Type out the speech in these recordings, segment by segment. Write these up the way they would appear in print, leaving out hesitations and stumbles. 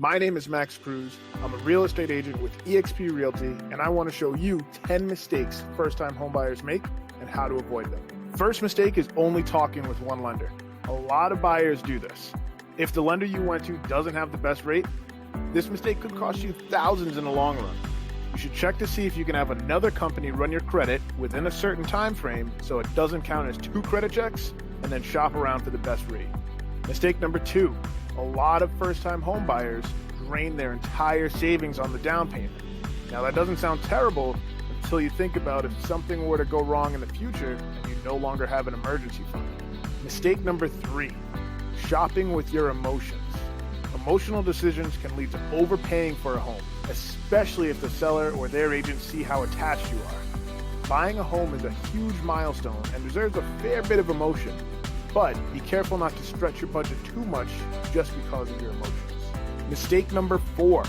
My name is Max Cruz. I'm a real estate agent with eXp Realty, and I want to show you 10 mistakes first-time homebuyers make and how to avoid them. First mistake is only talking with one lender. A lot of buyers do this. If the lender you went to doesn't have the best rate, this mistake could cost you thousands in the long run. You should check to see if you can have another company run your credit within a certain time frame so it doesn't count as 2 credit checks, and then shop around for the best rate. Mistake number 2. A lot of first-time home buyers drain their entire savings on the down payment. Now that doesn't sound terrible until you think about if something were to go wrong in the future and you no longer have an emergency fund. Mistake number 3, shopping with your emotions. Emotional decisions can lead to overpaying for a home, especially if the seller or their agent see how attached you are. Buying a home is a huge milestone and deserves a fair bit of emotion. But be careful not to stretch your budget too much just because of your emotions. Mistake number 4,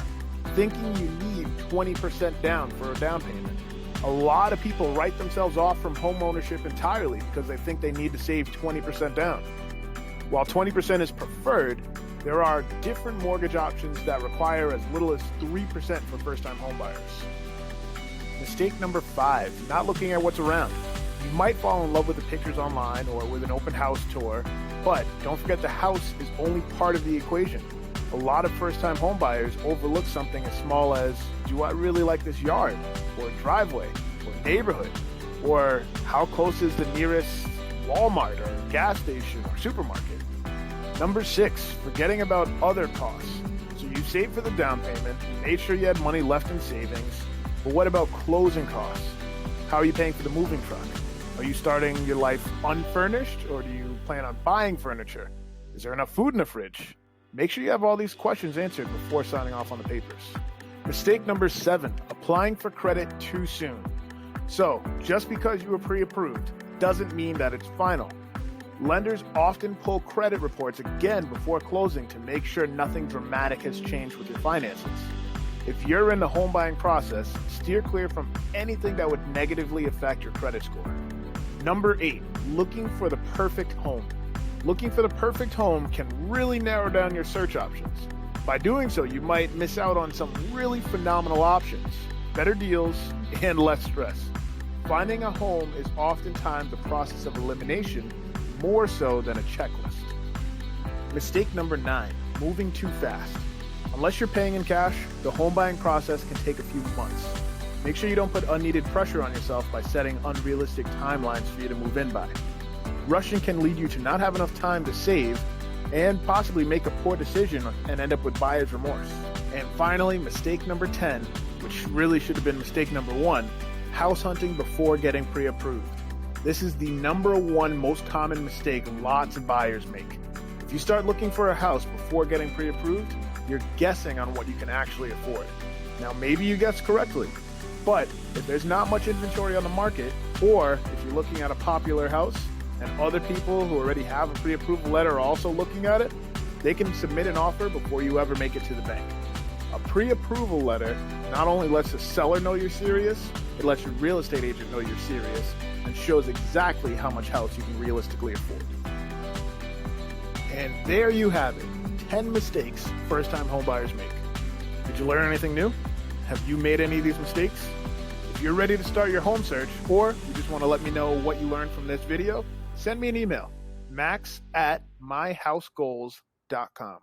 thinking you need 20% down for a down payment. A lot of people write themselves off from home ownership entirely because they think they need to save 20% down. While 20% is preferred, there are different mortgage options that require as little as 3% for first-time home buyers. Mistake number 5, not looking at what's around. You might fall in love with the pictures online or with an open house tour, but don't forget the house is only part of the equation. A lot of first-time home buyers overlook something as small as, do I really like this yard, or driveway, or neighborhood, or how close is the nearest Walmart or gas station or supermarket. Number 6, forgetting about other costs. So you saved for the down payment, you made sure you had money left in savings, but what about closing costs? How are you paying for the moving truck? Are you starting your life unfurnished, or do you plan on buying furniture? Is there enough food in the fridge? Make sure you have all these questions answered before signing off on the papers. Mistake number 7, applying for credit too soon. So, just because you were pre-approved doesn't mean that it's final. Lenders often pull credit reports again before closing to make sure nothing dramatic has changed with your finances. If you're in the home buying process, steer clear from anything that would negatively affect your credit score. Number 8, looking for the perfect home. Looking for the perfect home can really narrow down your search options. By doing so, you might miss out on some really phenomenal options, better deals, and less stress. Finding a home is oftentimes a process of elimination, more so than a checklist. Mistake number 9, moving too fast. Unless you're paying in cash, the home buying process can take a few months. Make sure you don't put unneeded pressure on yourself by setting unrealistic timelines for you to move in by. Rushing can lead you to not have enough time to save and possibly make a poor decision and end up with buyer's remorse. And finally, mistake number 10, which really should have been mistake number 1, house hunting before getting pre-approved. This is the number 1 most common mistake lots of buyers make. If you start looking for a house before getting pre-approved, you're guessing on what you can actually afford. Now, maybe you guessed correctly, but if there's not much inventory on the market, or if you're looking at a popular house and other people who already have a pre-approval letter are also looking at it, they can submit an offer before you ever make it to the bank. A pre-approval letter not only lets the seller know you're serious, it lets your real estate agent know you're serious and shows exactly how much house you can realistically afford. And there you have it, 10 mistakes first-time homebuyers make. Did you learn anything new? Have you made any of these mistakes? If you're ready to start your home search, or you just want to let me know what you learned from this video, send me an email, max@myhousegoals.com.